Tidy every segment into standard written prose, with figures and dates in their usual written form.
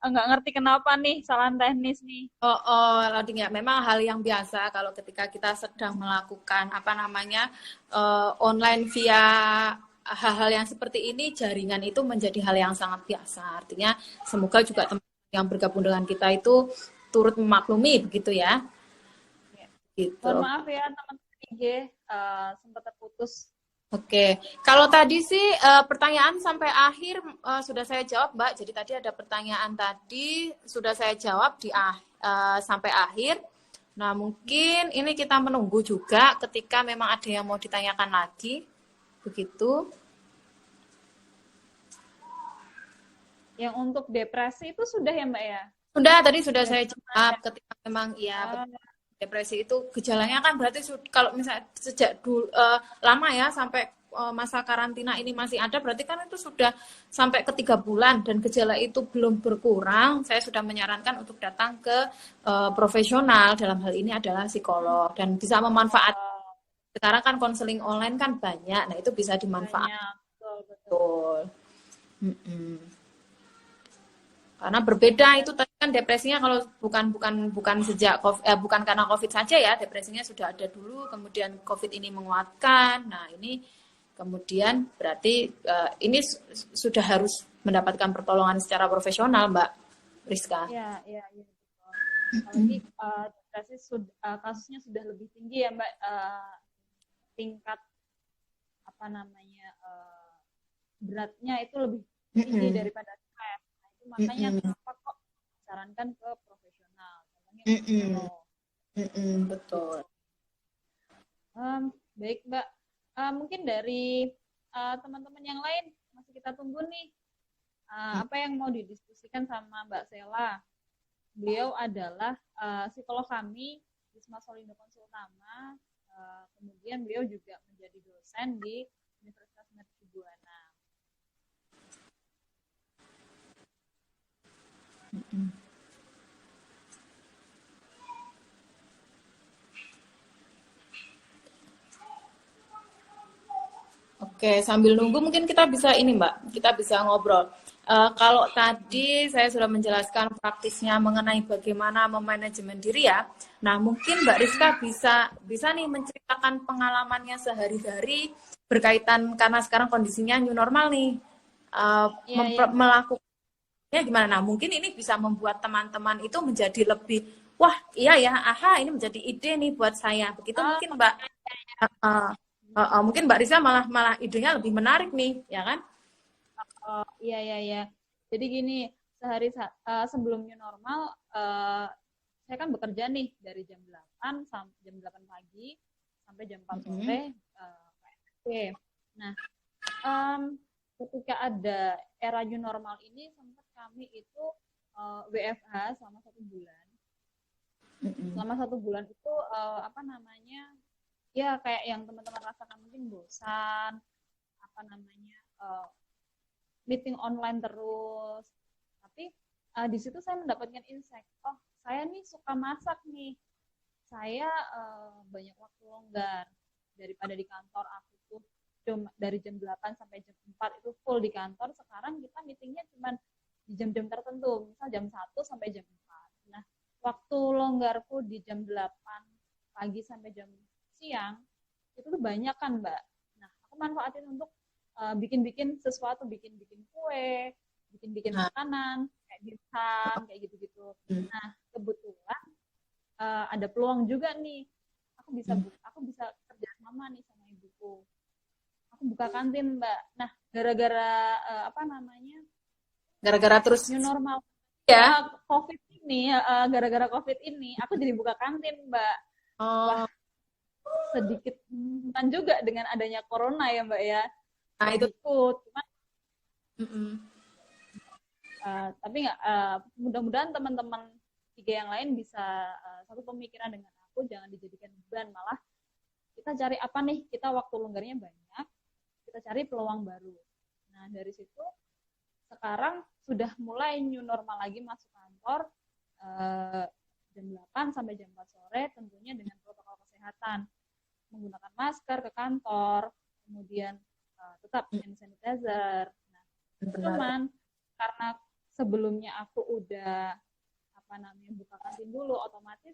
nggak ngerti kenapa nih, kesalahan teknis nih. Loading ya. Memang hal yang biasa kalau ketika kita sedang melakukan online via hal-hal yang seperti ini, jaringan itu menjadi hal yang sangat biasa. Artinya semoga juga teman-teman yang bergabung dengan kita itu turut memaklumi begitu ya. Ya. Mohon Gitu. maaf ya teman-teman IG, sempat terputus. Oke, kalau tadi sih pertanyaan sampai akhir sudah saya jawab, Mbak. Jadi tadi ada pertanyaan tadi sudah saya jawab sampai akhir. Nah, mungkin ini kita menunggu juga ketika memang ada yang mau ditanyakan lagi. Begitu. Yang untuk depresi itu sudah ya Mbak ya? Tadi sudah saya jawab ketika memang depresi itu gejalanya kan berarti kalau misalnya sejak dulu lama ya sampai masa karantina ini masih ada, berarti kan itu sudah sampai ke 3 bulan dan gejala itu belum berkurang. Saya sudah menyarankan untuk datang ke profesional, dalam hal ini adalah psikolog, dan bisa memanfaatkan. Sekarang kan konseling online kan banyak, nah itu bisa dimanfaatkan. Banyak, Betul. Karena berbeda itu tadi kan depresinya kalau bukan sejak bukan karena COVID saja ya, depresinya sudah ada dulu, kemudian COVID ini menguatkan. Nah, ini kemudian berarti ini sudah harus mendapatkan pertolongan secara profesional, Mbak Rizka. Iya. Apalagi depresi kasusnya sudah lebih tinggi ya Mbak, tingkat beratnya itu lebih tinggi daripada stres. Nah, itu makanya kenapa kok disarankan ke profesional, contohnya psikolog. Betul. Baik Mbak, mungkin dari teman-teman yang lain masih kita tunggu nih, apa yang mau didiskusikan sama Mbak Sela. Beliau adalah psikolog kami Wisma Solindo Konsultama, kemudian beliau juga menjadi dosen di Universitas Mercu Buana. Oke, sambil nunggu mungkin kita bisa ini Mbak, kita bisa ngobrol. Kalau tadi saya sudah menjelaskan praktisnya mengenai bagaimana memanajemen diri ya. Nah, mungkin Mbak Rizka bisa nih menceritakan pengalamannya sehari-hari berkaitan karena sekarang kondisinya new normal nih. Melakukannya gimana? Nah, mungkin ini bisa membuat teman-teman itu menjadi lebih, wah iya ya, ini menjadi ide nih buat saya. Begitu mungkin Mbak. Mungkin Mbak Rizka malah idenya lebih menarik nih, ya kan? Iya. Jadi gini, sebelum new normal, saya kan bekerja nih dari jam 8 sampai jam 8 pagi sampai jam 4 sore. Nah, ketika ada era new normal ini, sempat kami itu WFH selama 1 bulan. Selama 1 bulan itu ya kayak yang teman-teman rasakan, mungkin bosan, meeting online terus. Tapi di situ saya mendapatkan insight, saya nih suka masak nih, saya banyak waktu longgar daripada di kantor. Aku tuh dari jam 8 sampai jam 4 itu full di kantor. Sekarang kita meetingnya cuma di jam-jam tertentu, misal jam 1 sampai jam 4. Nah, waktu longgarku di jam 8 pagi sampai jam siang itu tuh banyak kan Mbak. Nah, aku manfaatin untuk bikin sesuatu, bikin kue, bikin makanan kayak dimsum kayak gitu-gitu. Nah, kebetulan ada peluang juga nih, aku bisa kerja sama nih sama ibuku. Aku buka kantin Mbak. Nah, gara-gara terus new normal ya. COVID ini, gara-gara COVID ini, aku jadi buka kantin Mbak. Wah, sedikit menentukan juga dengan adanya corona ya Mbak ya. Nah, itu ikut, cuman tapi mudah-mudahan teman-teman tiga yang lain bisa satu pemikiran dengan aku, jangan dijadikan beban, malah kita cari apa nih, kita waktu longgarnya banyak, kita cari peluang baru. Nah, dari situ sekarang sudah mulai new normal lagi, masuk kantor jam 8 sampai jam 4 sore, tentunya dengan protokol kesehatan, menggunakan masker ke kantor, kemudian tetap hand sanitizer. Nah, cuman karena sebelumnya aku udah buka kantin dulu, otomatis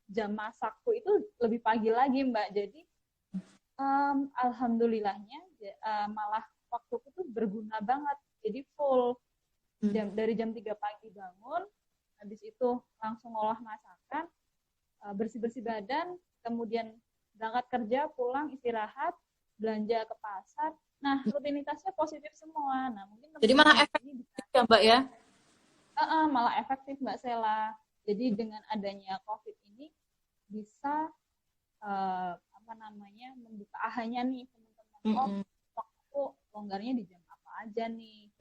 jam masakku itu lebih pagi lagi Mbak. Jadi alhamdulillahnya malah waktuku tuh berguna banget. Jadi full dari jam 3 pagi bangun, habis itu langsung olah masakan, bersih-bersih badan, kemudian berangkat kerja, pulang istirahat, belanja ke pasar. Nah, rutinitasnya positif semua. Nah, mungkin Jadi malah efektif ya Mbak ya? Malah efektif Mbak Sela. Jadi dengan adanya COVID ini bisa membuka ahanya nih teman-teman. Waktu longgarnya di jam apa aja nih?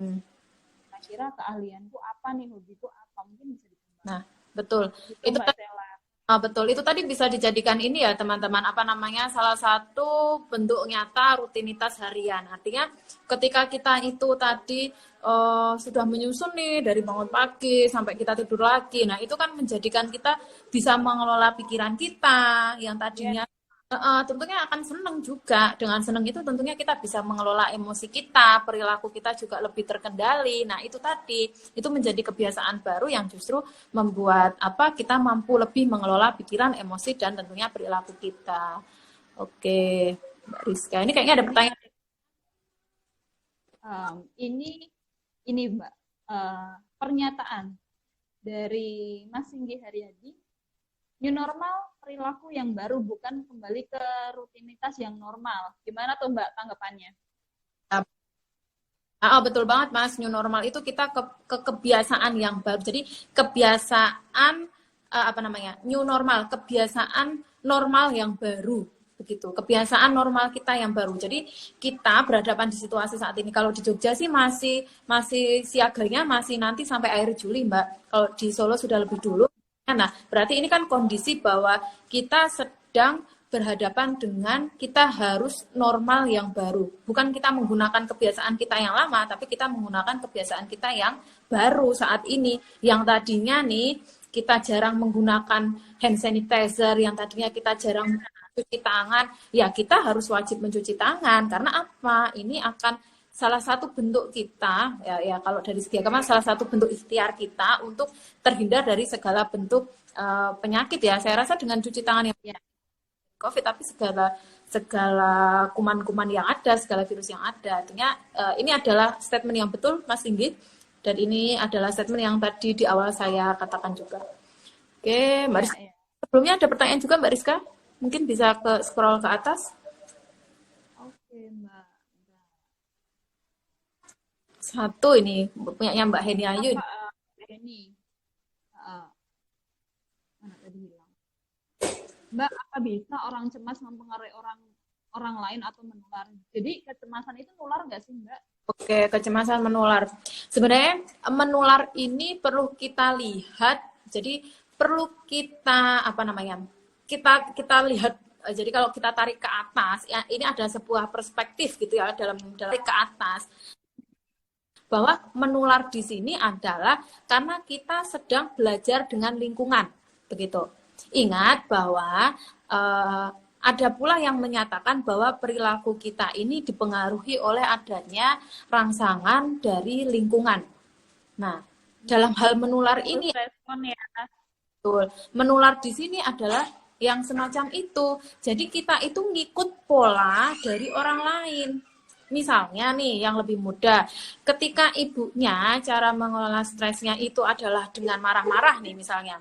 Kira-kira keahlianku apa nih, hobiku apa? Mungkin bisa dikembangkan. Nah, betul. Itu Mbak Sela. Betul, itu tadi bisa dijadikan ini ya teman-teman, salah satu bentuk nyata rutinitas harian. Artinya ketika kita itu tadi sudah menyusun nih dari bangun pagi sampai kita tidur lagi, nah itu kan menjadikan kita bisa mengelola pikiran kita yang tadinya tentunya akan senang juga. Dengan senang itu tentunya kita bisa mengelola emosi kita, perilaku kita juga lebih terkendali. Nah, itu tadi, itu menjadi kebiasaan baru yang justru membuat kita mampu lebih mengelola pikiran, emosi, dan tentunya perilaku kita. Oke, Mbak Rizka. Ini kayaknya ada pertanyaan. Ini Mbak, pernyataan dari Mas Singgi Haryadi, new normal perilaku yang baru, bukan kembali ke rutinitas yang normal. Gimana tuh Mbak tanggapannya? Betul banget Mas, new normal itu kita ke kebiasaan yang baru. Jadi kebiasaan new normal, kebiasaan normal yang baru begitu. Kebiasaan normal kita yang baru. Jadi kita berhadapan di situasi saat ini. Kalau di Jogja sih masih siaganya masih nanti sampai akhir Juli, Mbak. Kalau di Solo sudah lebih dulu. Nah, berarti ini kan kondisi bahwa kita sedang berhadapan dengan kita harus normal yang baru. Bukan kita menggunakan kebiasaan kita yang lama, tapi kita menggunakan kebiasaan kita yang baru saat ini. Yang tadinya nih, kita jarang menggunakan hand sanitizer, yang tadinya kita jarang mencuci tangan, ya kita harus wajib mencuci tangan. Karena apa? Ini akan salah satu bentuk kita, ya kalau dari segi agama, salah satu bentuk ikhtiar kita untuk terhindar dari segala bentuk penyakit ya. Saya rasa dengan cuci tangan yang COVID, tapi segala kuman-kuman yang ada, segala virus yang ada. Artinya ini adalah statement yang betul, Mas Inggit, dan ini adalah statement yang tadi di awal saya katakan juga. Oke, Mbak Rizka. Sebelumnya ada pertanyaan juga Mbak Rizka? Mungkin bisa scroll ke atas. Oke, Mbak. Satu ini punyanya Mbak Heni Ayu. Mbak Heni. Mana tadi bilang? Mbak, apa bisa orang cemas mempengaruhi orang lain atau menular? Jadi kecemasan itu nular nggak sih, Mbak? Oke, kecemasan menular. Sebenarnya menular ini perlu kita lihat. Jadi perlu kita kita lihat. Jadi kalau kita tarik ke atas, ya ini ada sebuah perspektif gitu ya dalam ke atas. Bahwa menular di sini adalah karena kita sedang belajar dengan lingkungan, begitu. Ingat bahwa ada pula yang menyatakan bahwa perilaku kita ini dipengaruhi oleh adanya rangsangan dari lingkungan. Nah, dalam hal menular ini, betul, menular di sini adalah yang semacam itu. Jadi kita itu ngikut pola dari orang lain. Misalnya nih, yang lebih mudah, ketika ibunya cara mengelola stresnya itu adalah dengan marah-marah nih misalnya,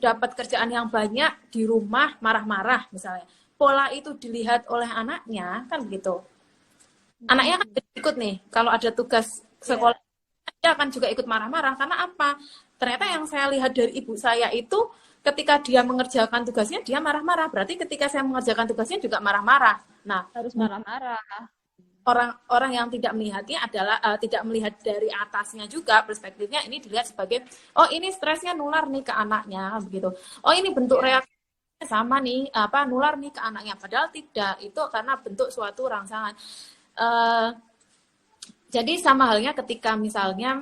dapat kerjaan yang banyak di rumah marah-marah misalnya, pola itu dilihat oleh anaknya kan begitu. Anaknya kan ikut nih, kalau ada tugas sekolah, dia akan juga ikut marah-marah. Karena apa? Ternyata yang saya lihat dari ibu saya itu, ketika dia mengerjakan tugasnya, dia marah-marah. Berarti ketika saya mengerjakan tugasnya juga marah-marah. Nah, harus marah-marah. Orang yang tidak melihatnya adalah tidak melihat dari atasnya juga, perspektifnya ini dilihat sebagai ini stresnya nular nih ke anaknya begitu. Ini bentuk reaksinya sama nih nular nih ke anaknya, padahal tidak, itu karena bentuk suatu rangsangan. Jadi sama halnya ketika misalnya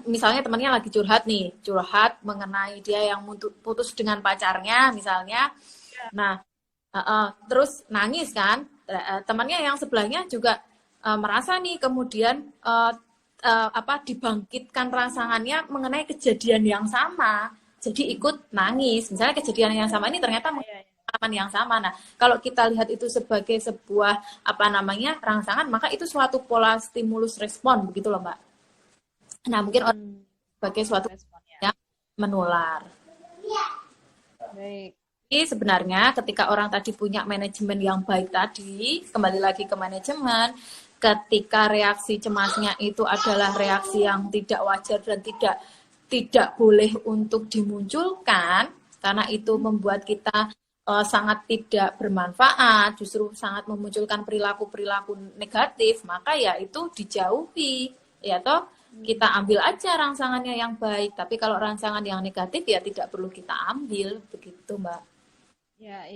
misalnya temannya lagi curhat mengenai dia yang putus dengan pacarnya misalnya. Nah, terus nangis kan, temannya yang sebelahnya juga merasa nih kemudian dibangkitkan rangsangannya mengenai kejadian yang sama, jadi ikut nangis. Misalnya kejadian yang sama ini ternyata pengalaman yang sama. Nah, kalau kita lihat itu sebagai sebuah rangsangan, maka itu suatu pola stimulus respon begitu loh Mbak. Nah, mungkin sebagai suatu yang menular. Baik. Jadi sebenarnya ketika orang tadi punya manajemen yang baik tadi, kembali lagi ke manajemen, ketika reaksi cemasnya itu adalah reaksi yang tidak wajar dan tidak boleh untuk dimunculkan, karena itu membuat kita sangat tidak bermanfaat, justru sangat memunculkan perilaku-perilaku negatif, maka ya itu dijauhi, ya toh. Kita ambil aja rangsangannya yang baik, tapi kalau rangsangan yang negatif ya tidak perlu kita ambil, begitu Mbak. Ya.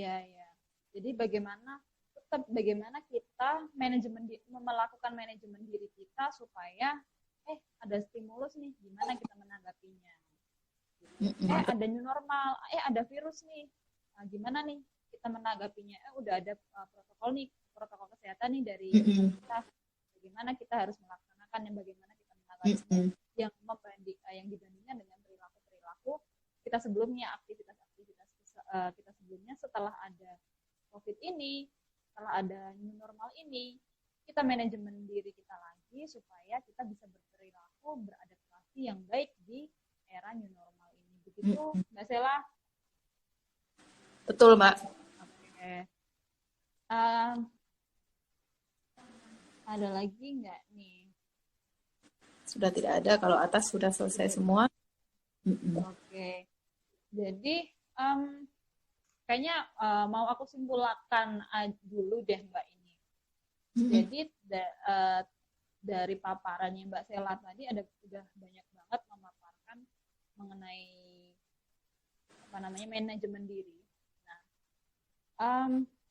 Jadi bagaimana kita melakukan manajemen diri kita supaya ada stimulus nih, gimana kita menanggapinya. Ada new normal, ada virus nih, gimana nih kita menanggapinya. Udah ada protokol kesehatan nih dari kita, bagaimana kita harus melaksanakan, yang bagaimana kita menanggapinya, yang dibandingkan dengan perilaku kita sebelumnya, aktivitas kita sebelumnya. Setelah ada COVID ini, setelah ada new normal ini, kita manajemen diri kita lagi supaya kita bisa beradaptasi yang baik di era new normal ini. Begitu Mbak Sela? Betul Mbak. Oke. Ada lagi nggak nih? Sudah tidak ada, kalau atas sudah selesai semua. Oke. Jadi kayaknya mau aku simpulkan dulu deh Mbak ini. Jadi dari paparannya Mbak Sela tadi udah banyak banget memaparkan mengenai manajemen diri. Nah,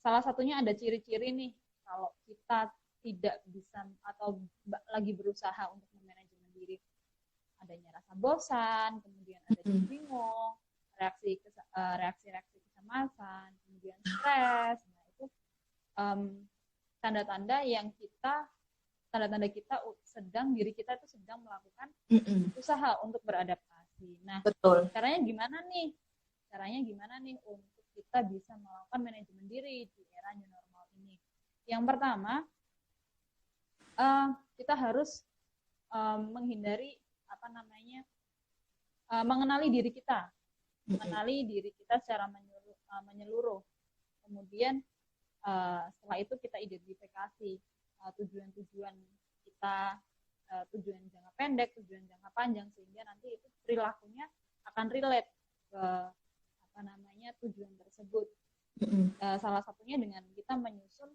salah satunya ada ciri-ciri nih kalau kita tidak bisa atau lagi berusaha untuk memanajemen diri. Adanya rasa bosan, kemudian ada bingung, reaksi kecemasan, kemudian stres. Nah, itu tanda-tanda diri kita itu sedang melakukan usaha untuk beradaptasi. Nah, betul. Caranya gimana nih untuk kita bisa melakukan manajemen diri di era new normal ini? Yang pertama, kita harus menghindari mengenali diri kita. Mengenali diri kita secara menyeluruh. Kemudian setelah itu kita identifikasi tujuan-tujuan kita, tujuan jangka pendek, tujuan jangka panjang, sehingga nanti itu perilakunya akan relate ke tujuan tersebut. Salah satunya dengan kita menyusun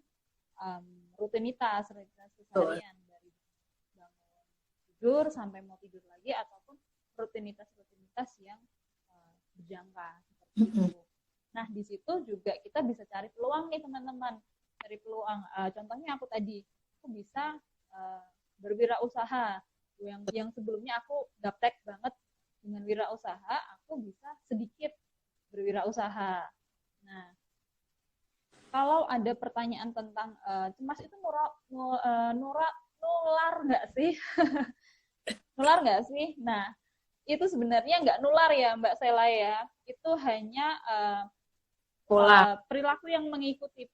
rutinitas keseharian, dari bangun tidur sampai mau tidur lagi, ataupun rutinitas yang berjangka seperti itu. Nah, di situ juga kita bisa cari peluang nih teman-teman. Cari peluang. Contohnya aku bisa berwirausaha. Yang sebelumnya aku gaptek banget dengan wirausaha, aku bisa sedikit berwirausaha. Nah, kalau ada pertanyaan tentang cemas itu nular nggak sih? Nular nggak sih? Nah, itu sebenarnya nggak nular ya Mbak Sela ya. Itu hanya perilaku yang mengikuti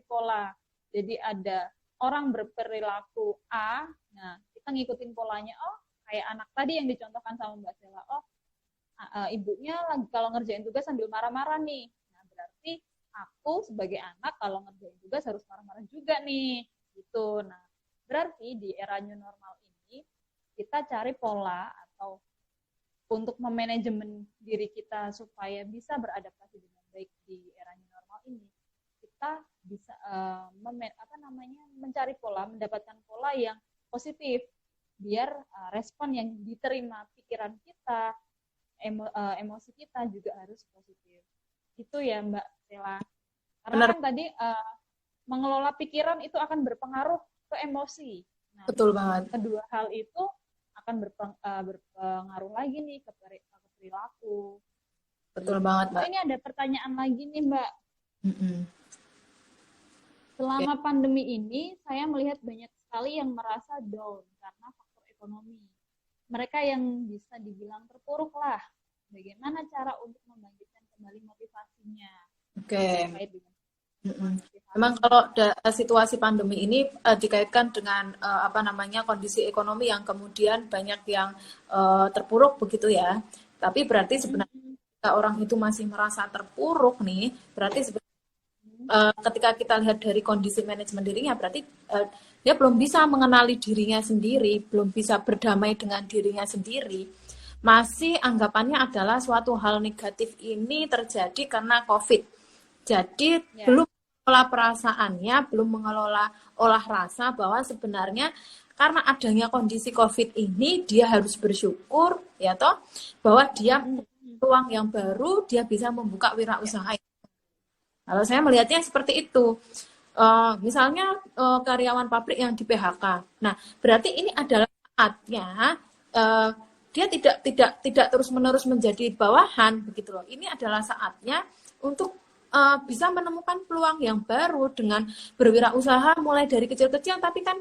pola. Jadi ada orang berperilaku A, nah kita ngikutin polanya. Oh, kayak anak tadi yang dicontohkan sama Mbak Sela. Oh, ibunya lagi kalau ngerjain tugas sambil marah-marah nih. Nah, berarti aku sebagai anak kalau ngerjain tugas harus marah-marah juga nih. Gitu. Nah, berarti di era new normal ini kita cari pola atau untuk memanajemen diri kita supaya bisa beradaptasi dengan baik di era new normal ini, kita bisa mencari pola, mendapatkan pola yang positif, biar respon yang diterima pikiran kita, emosi kita juga harus positif. Itu ya Mbak Sela. Karena kan tadi mengelola pikiran itu akan berpengaruh ke emosi. Nah, betul banget. Kedua hal itu akan berpengaruh lagi nih ke perilaku. Betul banget Mbak. Ini ada pertanyaan lagi nih Mbak. Selama pandemi ini, saya melihat banyak sekali yang merasa down karena faktor ekonomi. Mereka yang bisa dibilang terpuruk lah. Bagaimana cara untuk membangkitkan kembali motivasinya? Oke. Terkait dengan Memang kalau situasi pandemi ini dikaitkan dengan kondisi ekonomi yang kemudian banyak yang terpuruk begitu ya. Tapi berarti sebenarnya ketika orang itu masih merasa terpuruk nih, berarti ketika kita lihat dari kondisi manajemen dirinya, berarti dia belum bisa mengenali dirinya sendiri, belum bisa berdamai dengan dirinya sendiri. Masih anggapannya adalah suatu hal negatif ini terjadi karena COVID. Jadi belum mengelola perasaannya, belum mengelola olah rasa bahwa sebenarnya karena adanya kondisi COVID ini dia harus bersyukur ya toh bahwa dia peluang yang baru, dia bisa membuka wirausaha. Kalau saya melihatnya seperti itu. Misalnya karyawan pabrik yang di PHK. Nah, berarti ini adalah saatnya dia tidak terus-menerus menjadi bawahan begitu loh. Ini adalah saatnya untuk bisa menemukan peluang yang baru dengan berwirausaha mulai dari kecil-kecil, tapi kan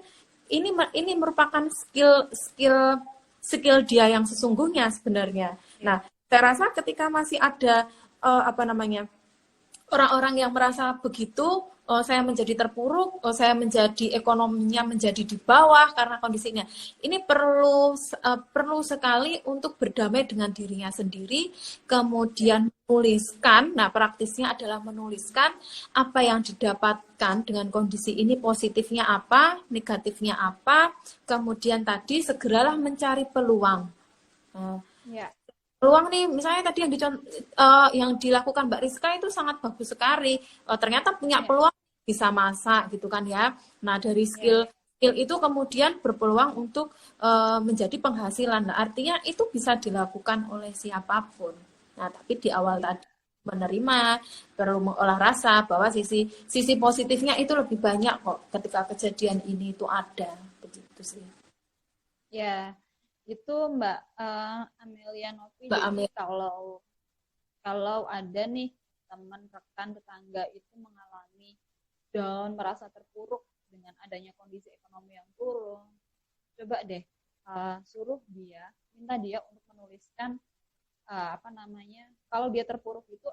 ini merupakan skill dia yang sesungguhnya sebenarnya. Nah, saya rasa ketika masih ada orang-orang yang merasa begitu, saya menjadi terpuruk, saya menjadi ekonominya menjadi di bawah karena kondisinya. Ini perlu sekali untuk berdamai dengan dirinya sendiri, kemudian menuliskan. Nah, praktisnya adalah menuliskan apa yang didapatkan dengan kondisi ini, positifnya apa, negatifnya apa, kemudian tadi segeralah mencari peluang. Peluang nih, misalnya tadi yang dilakukan Mbak Rizka itu sangat bagus sekali. Ternyata punya peluang bisa masak gitu kan ya. Nah, dari skill itu kemudian berpeluang untuk menjadi penghasilan. Nah, artinya itu bisa dilakukan oleh siapapun. Nah, tapi di awal tadi menerima, perlu mengolah rasa bahwa sisi positifnya itu lebih banyak kok ketika kejadian ini itu ada. Begitu sih. Ya. Itu Mbak Amelia Novi. Jadi kalau ada nih teman, rekan, tetangga itu mengalami down, merasa terpuruk dengan adanya kondisi ekonomi yang turun, coba deh minta dia untuk menuliskan kalau dia terpuruk itu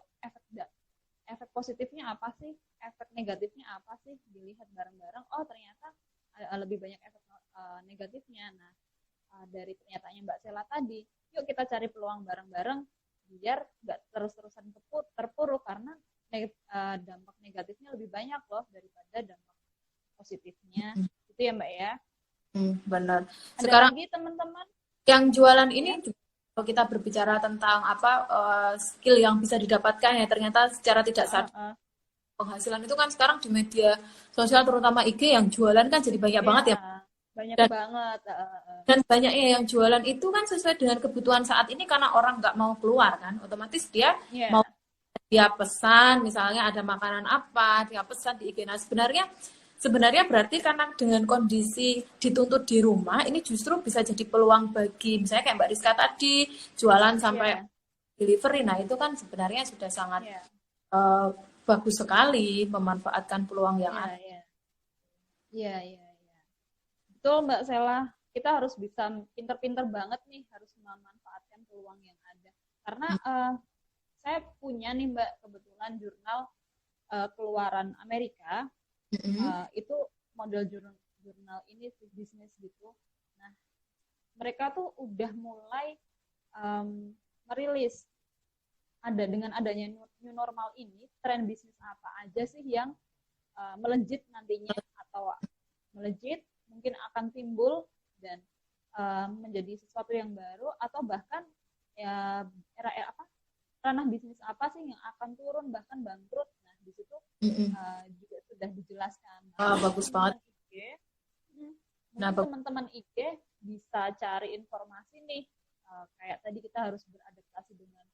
efek positifnya apa sih, efek negatifnya apa sih, dilihat bareng-bareng. Oh, ternyata lebih banyak efek negatifnya. Nah, dari pernyataannya Mbak Sela tadi, yuk kita cari peluang bareng-bareng biar nggak terus-terusan terpuruk, karena dampak negatifnya lebih banyak loh daripada dampak positifnya. Itu ya Mbak ya. Benar. Sekarang lagi teman-teman yang jualan ini kalau kita berbicara tentang skill yang bisa didapatkan ya, ternyata secara tidak sadar penghasilan itu kan sekarang di media sosial terutama IG yang jualan kan jadi banyak banget ya. Banyak banget. Dan banyaknya yang jualan itu kan sesuai dengan kebutuhan saat ini, karena orang nggak mau keluar kan, otomatis dia mau dia pesan, misalnya ada makanan apa, dia pesan di IG. Nah, sebenarnya berarti karena dengan kondisi dituntut di rumah, ini justru bisa jadi peluang bagi misalnya kayak Mbak Rizka tadi, jualan sampai delivery. Nah, itu kan sebenarnya sudah sangat bagus sekali memanfaatkan peluang yang ada. Iya. Betul Mbak Sela, kita harus bisa pinter-pinter banget nih, harus memanfaatkan peluang yang ada. Karena saya punya nih Mbak, kebetulan jurnal keluaran Amerika, itu model jurnal ini bisnis gitu. Nah, mereka tuh udah mulai merilis dengan adanya new normal ini, tren bisnis apa aja sih yang melejit nantinya, atau melejit mungkin akan timbul dan menjadi sesuatu yang baru, atau bahkan ya ranah bisnis apa sih yang akan turun bahkan bangkrut. Nah, di situ juga sudah dijelaskan. Bagus banget. Teman-teman IG bisa cari informasi nih, kayak tadi kita harus beradaptasi dengan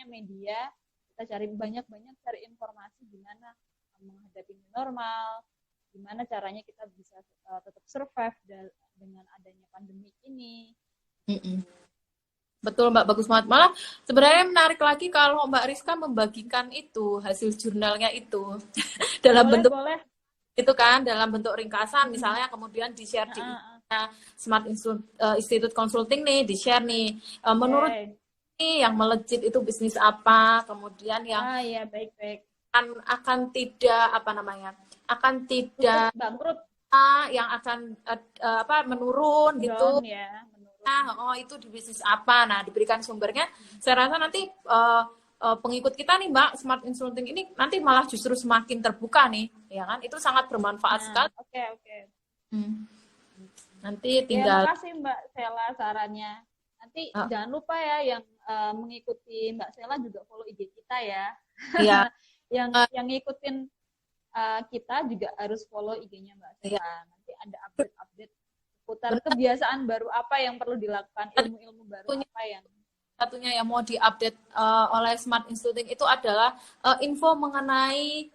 media. Kita cari banyak-banyak cari informasi gimana menghadapi new normal, gimana caranya kita bisa tetap survive dengan adanya pandemi ini. Betul Mbak, bagus banget. Malah sebenarnya menarik lagi kalau Mbak Rizka membagikan itu hasil jurnalnya itu dalam bentuk itu kan, dalam bentuk ringkasan misalnya, kemudian di-share di Smart Institute Consulting nih di-share nih. Menurut ini yang melejit itu bisnis apa, kemudian yang iya, baik-baik. akan tidak apa namanya? Akan tidak bangkrut yang akan menurun gitu. Ya, menurun. Nah, itu di bisnis apa? Nah, diberikan sumbernya. Saya rasa nanti pengikut kita nih Mbak, Smart Consulting ini nanti malah justru semakin terbuka nih, ya kan? Itu sangat bermanfaat sekali. Oke. Nanti tinggal. Terima kasih Mbak Sela sarannya. Nanti jangan lupa ya yang mengikuti Mbak Sela juga follow IG kita ya. Iya. yang ngikutin kita juga harus follow IG-nya Mbak Sela. Iya. Nanti ada update seputar kebiasaan baru apa yang perlu dilakukan, ilmu-ilmu baru apa yang satunya yang mau diupdate oleh Smart Institute itu adalah info mengenai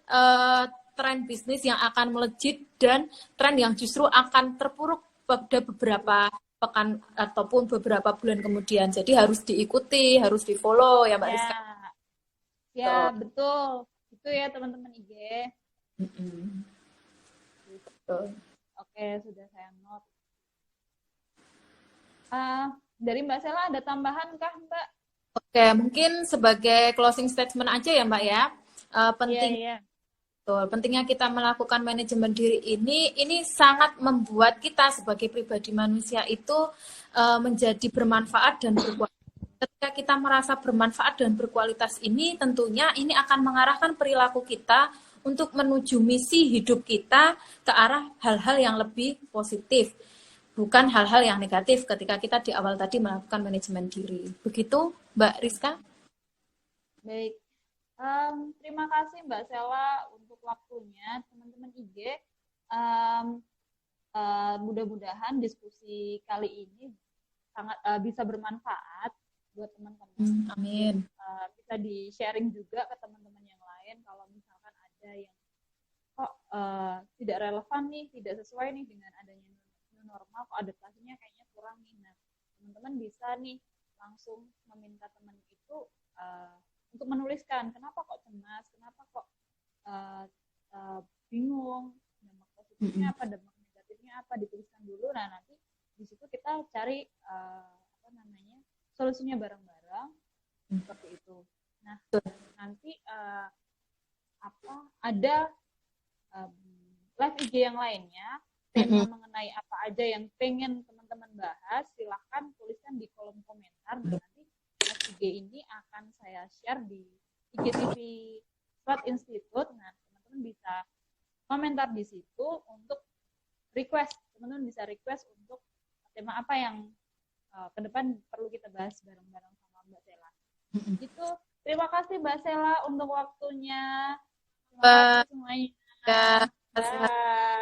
tren bisnis yang akan melejit dan tren yang justru akan terpuruk pada beberapa pekan ataupun beberapa bulan kemudian. Jadi harus diikuti, harus di-follow ya Mbak Rizka. Ya, betul. Itu ya teman-teman IG. Betul. Oke, sudah saya note. Dari Mbak Sela ada tambahan kah Mbak? Oke, mungkin sebagai closing statement aja ya Mbak ya. Pentingnya kita melakukan manajemen diri ini sangat membuat kita sebagai pribadi manusia itu menjadi bermanfaat dan berkualitas. Ketika kita merasa bermanfaat dan berkualitas ini, tentunya ini akan mengarahkan perilaku kita untuk menuju misi hidup kita ke arah hal-hal yang lebih positif. Bukan hal-hal yang negatif ketika kita di awal tadi melakukan manajemen diri. Begitu, Mbak Rizka? Baik. Terima kasih Mbak Sela untuk waktunya. Teman-teman IG, mudah-mudahan diskusi kali ini sangat bisa bermanfaat buat teman-teman. Amin. Bisa di-sharing juga ke teman-teman yang lain kalau misalkan ada yang kok tidak relevan nih, tidak sesuai nih dengan adanya normal, kok adaptasinya kayaknya kurang nih. Nah, teman-teman bisa nih langsung meminta teman itu untuk menuliskan kenapa kok cemas, kenapa kok bingung, dampak positifnya apa, dampak negatifnya apa, dituliskan dulu. Nah, nanti di situ kita cari solusinya bareng-bareng seperti itu. Nah, nanti ada live IG yang lainnya. Tema mengenai apa aja yang pengen teman-teman bahas, silahkan tuliskan di kolom komentar. Nanti IG ini akan saya share di IGTV Smart Institute. Nah, teman-teman bisa komentar di situ untuk request. Teman-teman bisa request untuk tema apa yang ke depan perlu kita bahas bareng-bareng sama Mbak Sela. Gitu. Terima kasih Mbak Sela untuk waktunya. Terima kasih semuanya. Bye.